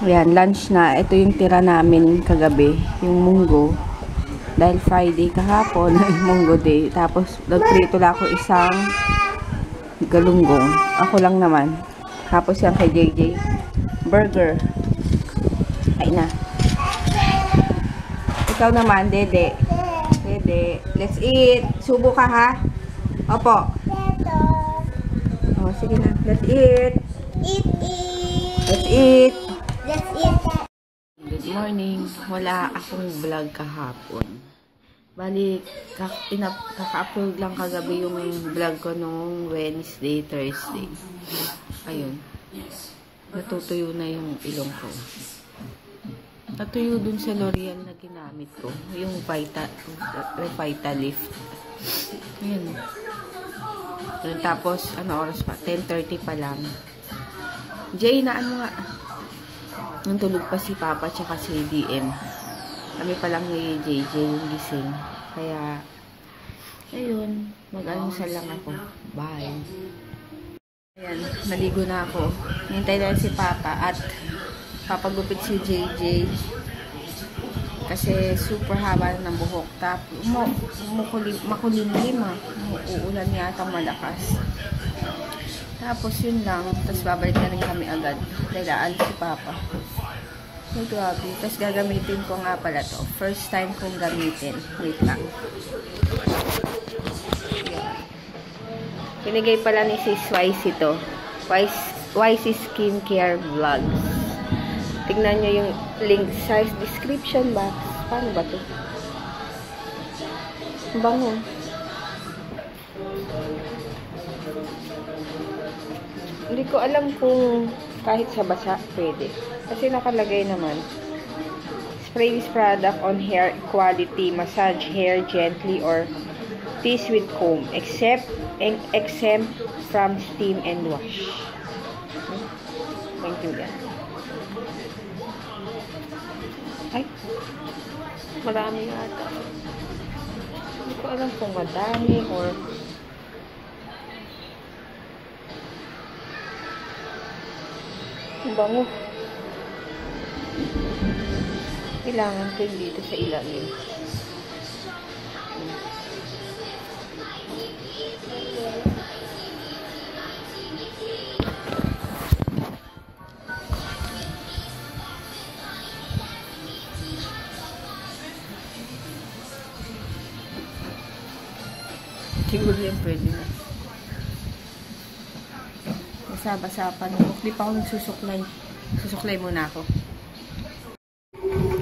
Ayan, lunch na. Ito yung tira namin kagabi. Yung munggo. Dahil Friday kahapon, munggo day. Tapos, nagprito lang ako isang galunggong. Ako lang naman. Tapos yan kay JJ. Burger. Ay na. Ikaw naman, Dede. Dede. Let's eat. Subo ka ha? Opo. Oh, sige na. Let's eat. Let's eat. Let's eat. Good morning. Wala akong vlog kahapon. Bali, kaka-upload lang kagabi yung vlog ko nung Wednesday, Thursday. Ayun. Natutuyo na yung ilong ko. Natuyo dun sa L'Oreal na ginamit ko. Yung Vitalift. Ayun. Tapos, ano oras pa? 10:30 pa lang. Jay, naan mo nga. Nantulog pa si Papa tsaka si DM. Kami pa lang ni JJ yung gising. Kaya, ayun. Mag-almusal lang ako. Bye. Ayan, naligo na ako. Hintay lang si Papa at papagupit si JJ. Kasi super haba ng buhok. Tapos, makulimlim ha. Uulan yata malakas. Tapos yun lang. Tapos babalik na rin kami agad. Dahil aalis si Papa. Ay, grabe. Tapos gagamitin ko nga pala to. First time kong gamitin. Wait lang. Pinigay pala ni Sis Wise ito. Wise Skincare Vlogs. Tignan nyo yung link size description box. Paano ba to? Bango. Hindi ko alam kung kahit sa basa pwede. Kasi nakalagay naman. Spray this product on hair quality. Massage hair gently or tease with comb. Exempt from steam and wash. Thank you guys. Ay, marami yata. Hindi ko alam kung madami or bango. Kailangan ko yung dito sa ilalim. Siguro yan pwede na. Basa-basa pa. Hindi pa ako nagsusuklay. Susuklay muna ako.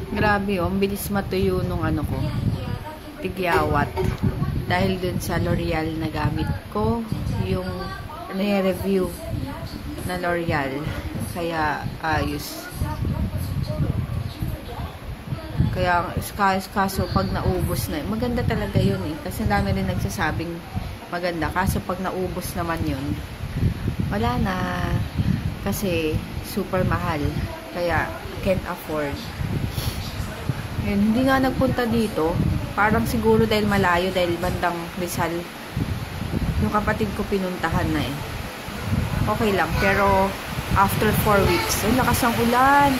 Grabe oh. Ang bilis matuyo nung ano ko. Tigyawat. Dahil dun sa L'Oreal na gamit ko. Yung review na L'Oreal. Kaya ayos. Kaya, kaso pag naubos na, maganda talaga yun eh. Kasi dami rin nagsasabing maganda. Kaso pag naubos naman yun, wala na. Kasi, super mahal. Kaya, can't afford. Yun, hindi nga nagpunta dito. Parang siguro dahil malayo, dahil bandang Rizal. Yung kapatid ko pinuntahan na eh. Okay lang. Pero, after 4 weeks, ay lakas ang ulan.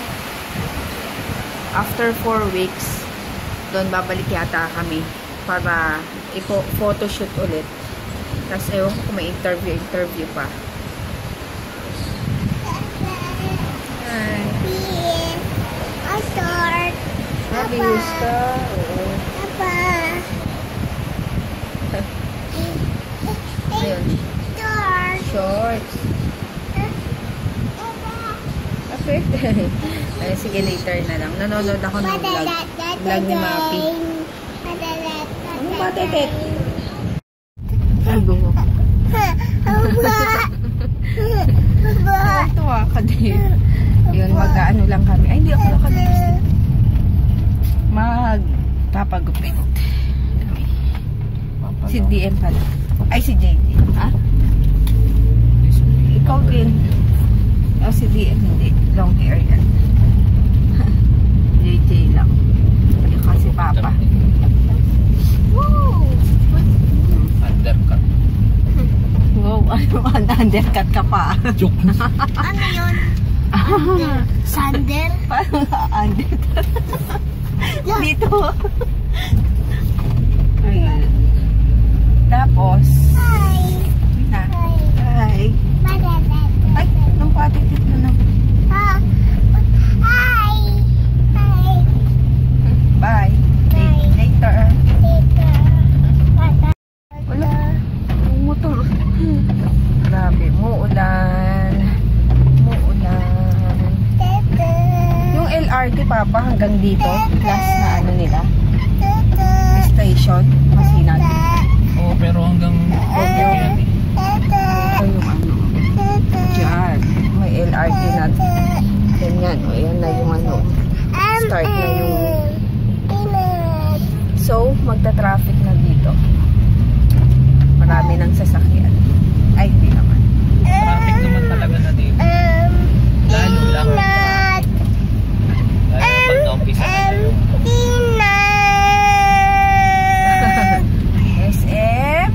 After 4 weeks, doon babalik yata kami para photoshoot ulit. Tapos ewan ko kung may interview pa. Hi. Mabiyos ka. Oo. Ayun. Shorts. Okay. Ay, sige, later na lang. Nanonood ako ng vlog. Vlog ni Mapi. Ano ba, Tetet? Ay, bungo. Tuwa ka din. Yun, mag-ano lang kami. Ay, hindi ako nakabibis. Magpapagupit. Si DM pala. Ay, si JD. Ha? Ikaw din. O, si DM hindi. Long hair yan. JJ lang. Yung kasi Papa. Woo! Undercut. Wow, undercut ka pa. Ano yun? Sander? Paano aandet? Dito. Ayan. Tapos, Hi. na. Hi. Ay, nung patitit na na. Hi. Hi. Bye. Later. Wala. Motor. Grabe, muulan. Muulan. Yung LRT, Papa, hanggang dito. Last na ano nila. Station. Masinag. Oo, pero hanggang yan. Ito yung ano. Diyan. May LRT na. Ganyan. O, yan na yung ano. Start na yung... So, magta-traffic na dito. Marami ng sasakyan. Ay, hindi naman. Traffic naman talaga na dito. Lalo lang. Lalo pag na-umpisa na yung SM.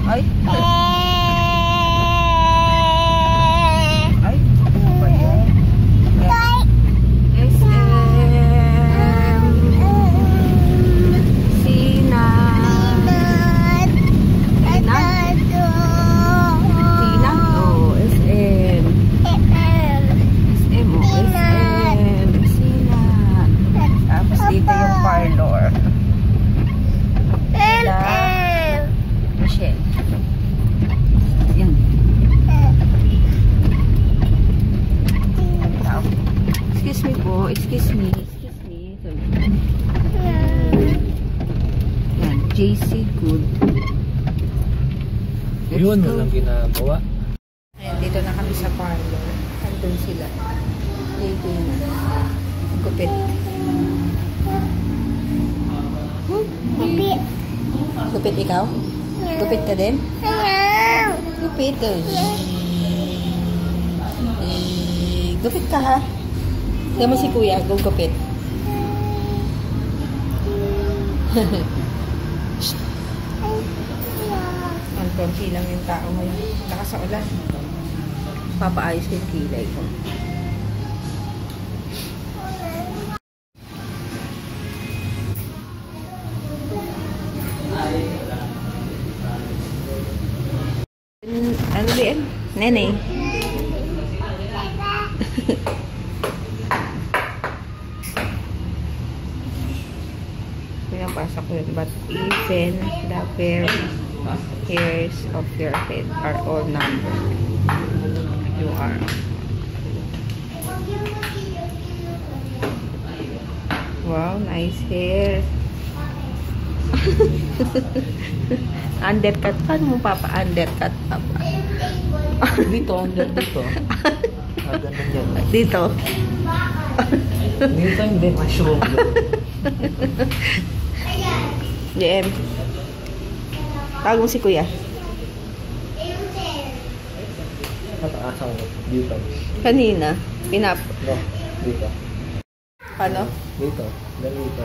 Ay. Ay. Ano ba yan? SM. Sina. Sina? Oh, SM. SM. Oh, SM. Sina. Tapos dito yung parlor. Sila. Michelle. Yan. Tao. Excuse me po. Excuse me. Excuse me. Yan. JC Good. yun, walang ginagawa. Ayan, dito na kami sa parlor. Andun sila. Dito na. Gupit. Gupit ikaw? Gupit ka din? Gupit. Gupit ka ha? Tignan mo si kuya, gugupit. Ang konti lang yung tao ngayon. Lakas sa ulan. Papaayos ko yung kilay ko. Ano ba yan? Nene. Pinapasa ko yun. But even the hairs of your head are all numbered. You are. Wow, nice hair. Undercut. Paano mo papa-undercut, Papa? Dito, under dito. Ganun yan. Dito. Dito hindi, mushroom. JM. Tawag mo si kuya. Mataasan ko. Dito. Kanina. Pinap. No, dito. Paano? Dito. Ganito.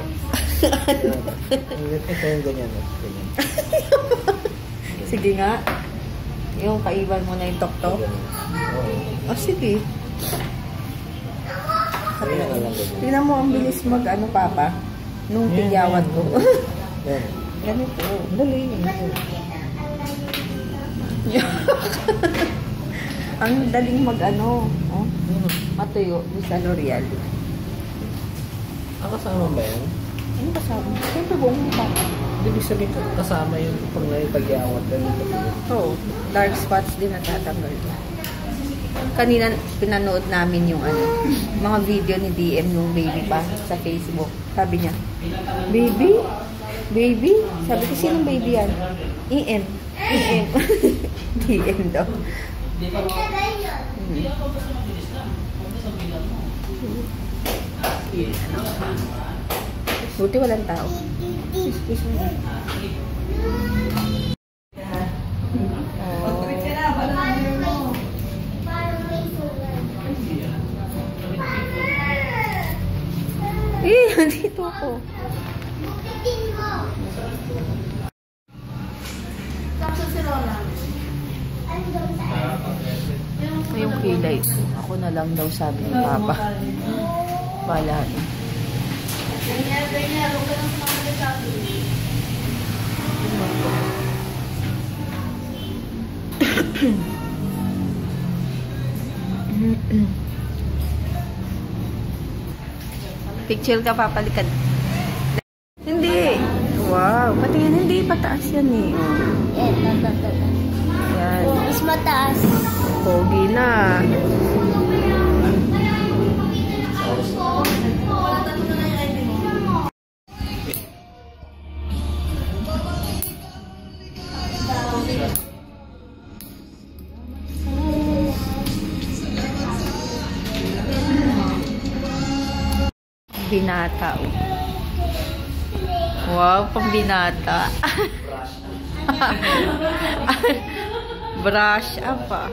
Ito yung ganyan. Ganyan. Sige nga. Yung kaiwan mo na yung tok-tok. Oo. Oh, sige. Ganyan na lang ganyan. Tingnan mo ang bilis mag ano, Papa. Nung tigyawat ko. Yan. Ganito. Dali. Ang daling mag ano. Oh, matuyo. Sa L'Oreal. Ang kasama ba yan? Ano kasama? Siyempre buong mukha. Ibig sabihin kasama yung pag naipag-iawat ganito. Oo. Dark spots din natatanggal. Kanina pinanood namin yung ano, mga video ni DM yung baby pa sa Facebook. Sabi niya, baby? Baby? Sabi ko, sinong baby yan? EM. EM. DM daw. Buti walang tao. Excuse me. Eh, nandito ako. kilay ko. Ako na lang daw, sabi ni Papa. Wala eh. Picture ka, papalikan. Hindi. Wow. Patingin, hindi. Pataas yan eh. Yan. Mas mataas. Pogi na. Binata. Wow, pambinata. Brush apa?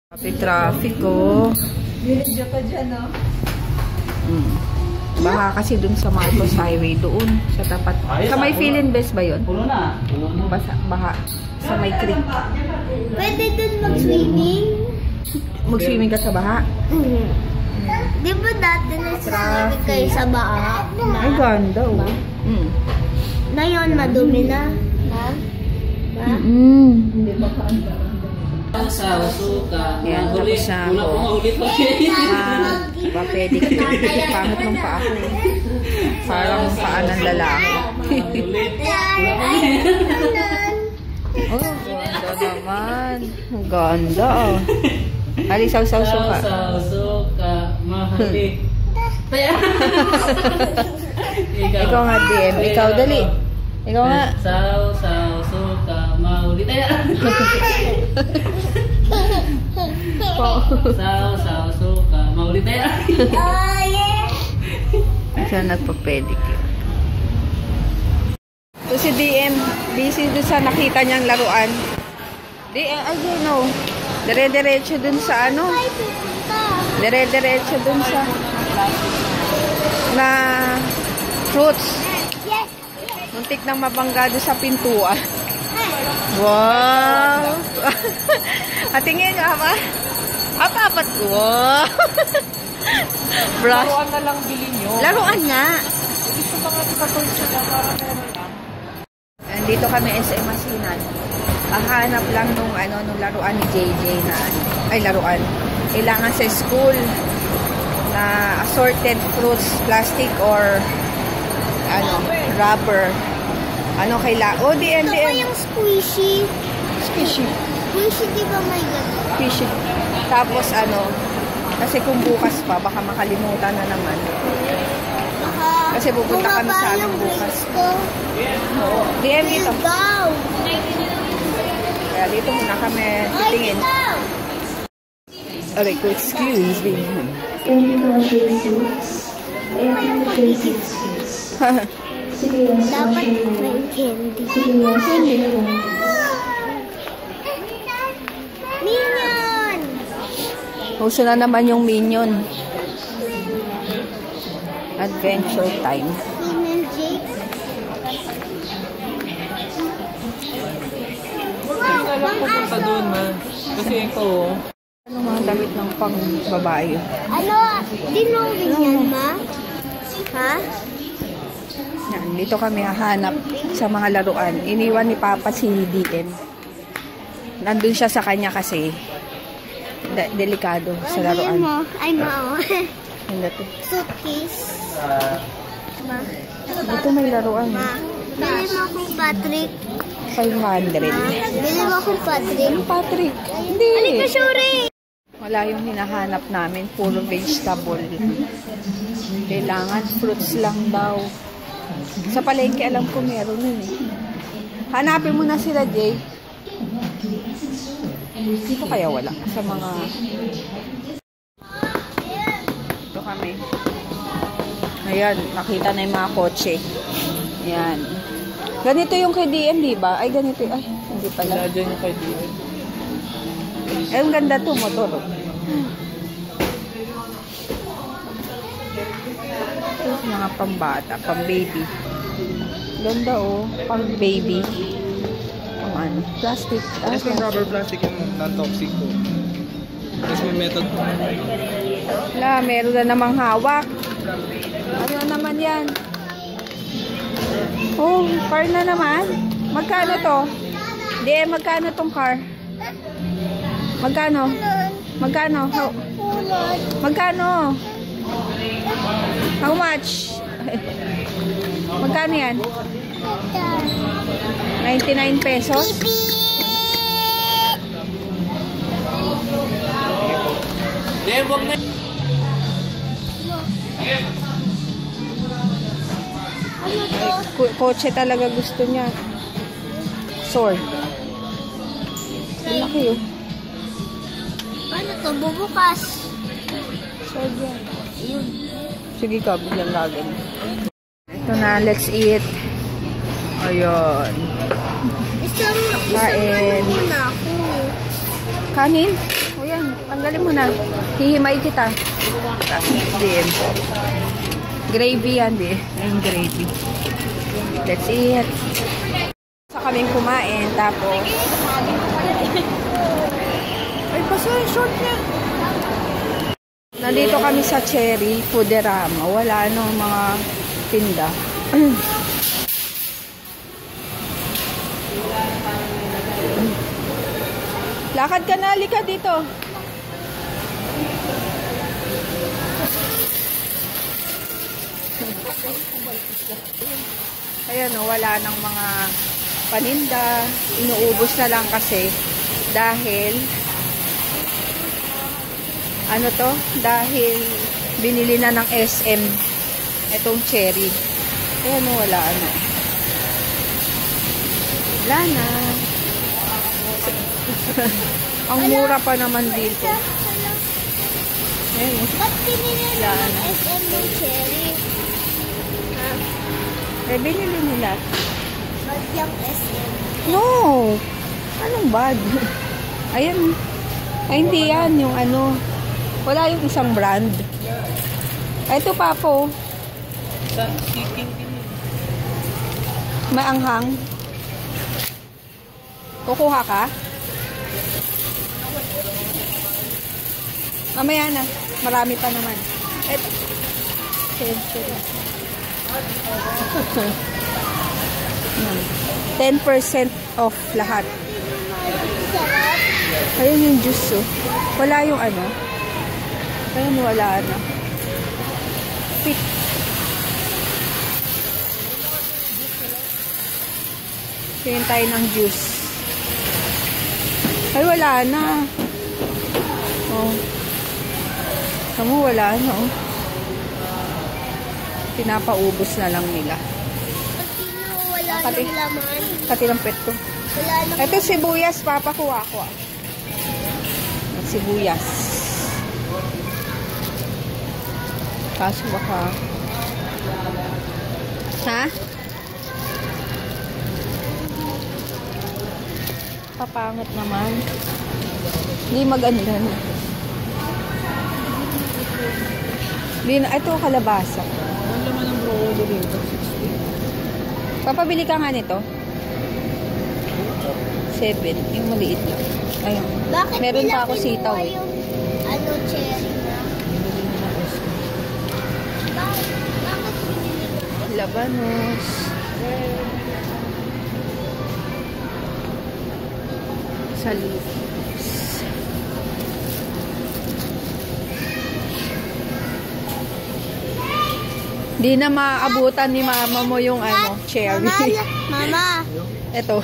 Tapi traffic ko. Diyan ka dyan, no? Baha kasi dun sa Marcos Highway doon sa tapat. Sa may Philinvest ba yun? Puno na. Baha sa may creek. Pwede dun mag-swimming? Mag-swimming ka sa baha? Di ba dati nag-swimming kayo sa baha? Ay, ganda oh. Ngayon, madumi na. Hindi ba ka Sa suka. yan, tapos na ako. Papedi ko. Pangit ng paa ko. Parang paa ng lalaki. Oh, ganda naman. Ang ganda oh. Alisaw-saw suka. Suka. Mahalik. Ikaw nga, DM. Ikaw, dali. Ikaw nga. Saw, suka, maulit. Saw, suka, maulit. Siya nagpa-pedicure. So si DM, busy doon sa nakita niyang laruan. Ayun o. Dire-diretso dun sa ano. Dire-diretso dun sa na fruits. Muntik nang mabangga doon sa pintuan. Wow! Tingin nga ba? Apat ko. Wow! Brush. Laruan na lang bilhin nyo. Laruan nga. Gusto ba nga sa tulsa na parang meron lang? Dito kami SM Masinan. Hahanap lang nung laruan ni JJ na laruan. Kailangan sa school na assorted fruits, plastic or rubber. DM. Ito pa yung squishy. Squishy. Squishy, di ba may gano'n? Squishy. Tapos kasi kung bukas pa, baka makalimutan na naman. Kasi pupunta kami sa bukas. Oo. DM dito. Kaya dito muna kami titingin. Aray ko, excuse me. Dapat may candy. Minion! Uso na naman yung Minion. Adventure time. Minion Jake. Hindi nga lang pupunta doon, ma. Kasi ito, Ano mga damit ng pang babae? Dinowing yan, ma? Ha? Yan, dito kami hahanap sa mga laruan. Iniwan ni Papa si DM. Nandun siya sa kanya kasi delikado sa laruan. Ay, ma. Hindi to. Suitcase. Ma. Dito may laruan. Ma. Bili mo akong Patrick. 500. Bili mo akong Patrick. Patrick. Hindi. Halika, Shuri! Wala yung hinahanap namin. Puro vegetable. Kailangan fruits lang daw. Sa palengke alam ko meron nun eh. Hanapin mo na sila, Jay. Dito kaya wala. Sa mga... Dito kami. Ayan, nakita na yung mga kotse. Ayan. Ganito yung kay DM, di ba? Ay, ganito. Ay, hindi pala. wala dyan yung kay DM. Ay, ang ganda to, motor. Ito, mga pambata, pang-baby. Ganda, oh. Pang-baby. ano? Plastic. Yes, may rubber plastic yung non-toxic po. Tapos may method. Wala, meron na namang hawak. Ano naman yan? Oh, car na naman. Magkano to? Hindi, magkano tong car? Magkano? Magkano? Magkano? How much? Magkano yan? 99 pesos? Kotse talaga gusto niya. Sword. Ang laki yun. Ano to? Bubukas. Sword yan. Sige ka, biglang lagan. Ito na, let's eat. Ayun. Isang Kain. muna ako. Kanin? O yan, tanggalin mo na. Hihimay kita. Din. Gravy yan, di. Yung gravy. Let's eat. Sa kaming kumain, tapos... Ay, paso yung short niya. Nandito kami sa Cherry Fooderama. Wala nung mga tinda. Lakad ka na, halika dito. Ayan o, wala nang mga paninda. Inuubos na lang kasi dahil ano to? Dahil binili na ng SM itong cherry. Ayan o, wala ano. Wala na. Ang mura pa naman dito. Ayan o. Ba't pinili na ng SM yung cherry? Ha? Eh, binili nila. Ba't yung SM? No! Anong bad? Ayan. Ay, hindi yan. Yung ano. Wala yung isang brand. Ay, ito pa po. Sa seeking din. Maanghang. Kukuha ka? Mamaya na. Marami pa naman. Ito. 10% off lahat. Sarap. Ayun yung juice, oh. Wala yung ano. Ayun, wala na. Pick. Tingin tayo ng juice. Ay, wala na. Oh. Kamu, wala na, oh. Pinapaubos na lang nila. Wala Pati- nang laman. Pati ng pet ko. Wala nang Ito sibuyas, papakuha ko. Sibuyas. Kaso baka... Ha? Papangit naman. Hindi maganda na. Hindi na. Ito, kalabasa. Ang laman ng broccoli dito, 60. Papabili ka nga nito? 7. Yung maliit lang. Ayun. Bakit Meron nila pa ako kinuha sitaw, eh. yung ano, cherry na? Bakit pinili ko? Labanos. Saludos. Di na maabutan ni mama mo yung ano, cherry. Mama, Ito.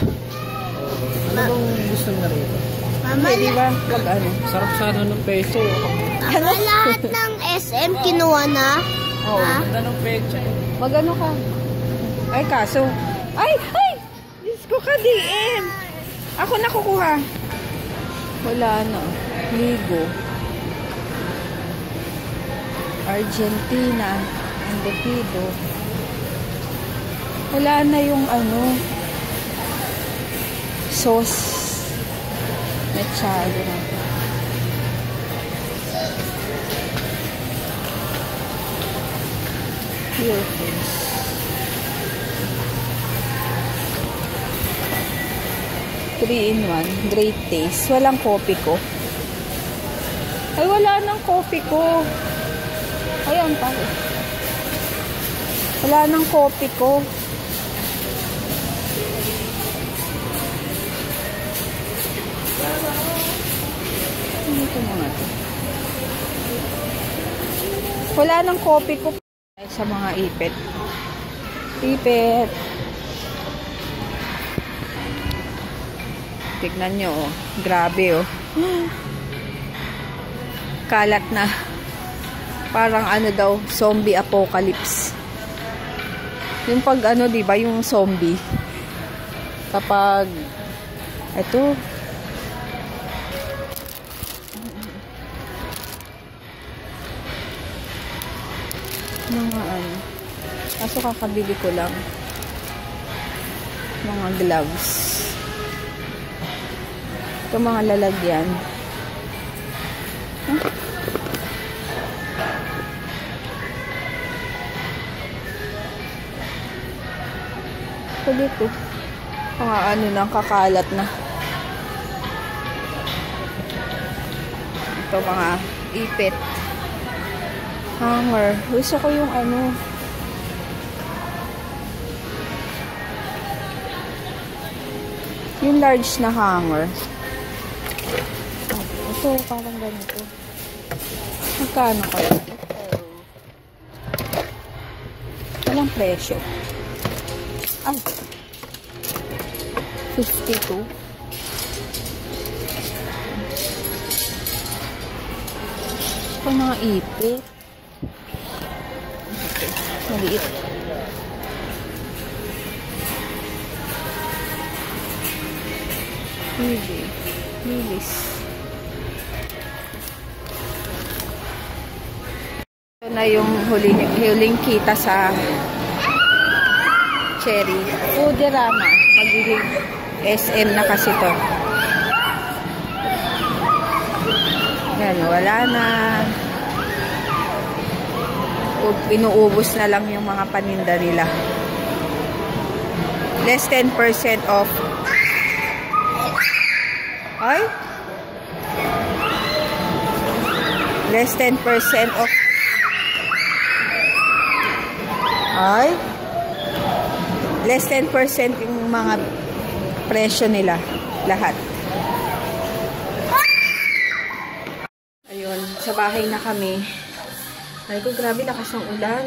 Ano bang gusto mo na rito? mama, Hindi ba? Pag ano. Sarap sana ng peso. mama, lahat ng SM kinuha na. Oo. Ha? Ganda ng pecha eh. Magano ka? Ay, kaso. Ay! Ay! Diyos ko ka, DM! Ako na kukuha. Wala na. Ligo. Argentina. Andepido. Wala na yung ano. Sauce. Mechado na. Pure foods. 3-in-1. Great taste. Walang coffee ko. Ay, wala nang coffee ko. Ayan, pare. Wala nang coffee ko. Ito mga to. Wala nang coffee ko. Ay, sa mga ipit. Ipit. Tignan nyo, oh. Grabe, oh. Kalat na. Parang ano daw, zombie apocalypse. Yung pag ano, diba, yung zombie. Kapag, eto. Mga ano. Kaso kakabili ko lang. Mga gloves. Ito mga lalagyan. Huh? Ito dito. Mga ano na, kakalat na. Ito mga ipit. Hanger. Gusto ko yung ano. Yung large na hanger. Ito, parang ganito. Magkano kaya? Walang presyo. Ay. 52. Ito mga ipit. Maliit. Lilis. Ito na yung huling kita sa Cherry. Foodorama. Magiging SM na kasi to. Yan, wala na. Inuubos na lang yung mga paninda nila. Less 10% off. Ay? Less 10% off. Ay? Less 10% yung mga presyo nila. Lahat. Ayun, sa bahay na kami. Ay ko, grabe lakas ng ulan.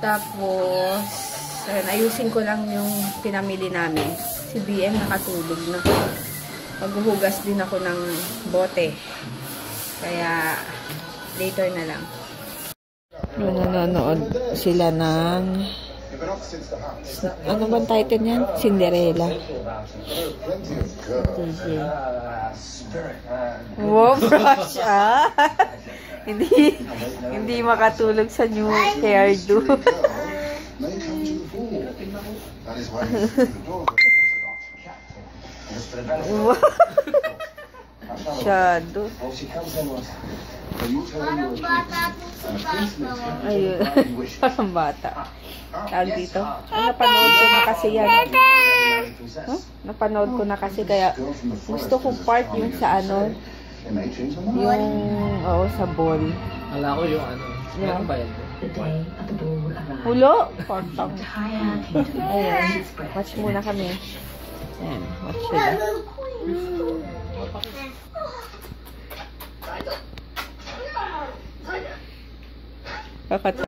Tapos, ayusin ko lang yung pinamili namin. Si BM nakatulog na. Maghuhugas din ako ng bote. Kaya, later na lang. Nanonood sila ng... Ano bang title niyan? Cinderella. Wow, brush, ah! Hindi makatulog sa new hairdo. Shadow. Parang bata po sa bata. Ayun. Parang bata. Tawag dito. Napanood ko na kasi yan. Huh? Napanood ko na kasi kaya gusto ko part yung sa ano. Yung, oo, sa ball. Ala ko yung ano. Meron ba yan? Hulo? Pantang. Ayan. Watch muna kami. Ayan. Watch sila. Kakat